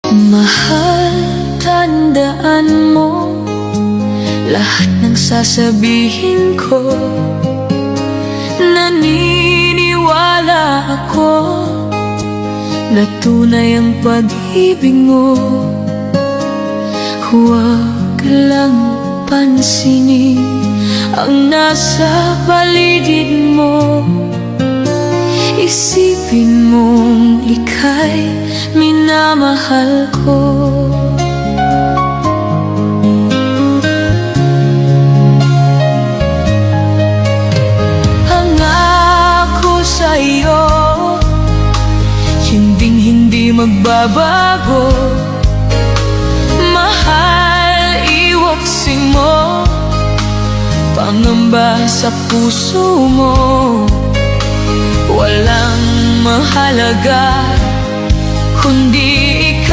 Mahal, tandaan mo lahat ng sasabihin ko. Naniniwala ako na tunay ang pag-ibig mo. Huwag lang pansinin ang nasa paligid mo. Isipin mong ika'y minamahal ko. Hangako sa'yo, hinding-hindi magbabago. Mahal, iwaksing mo pangamba sa puso mo. Walang mahalaga kundi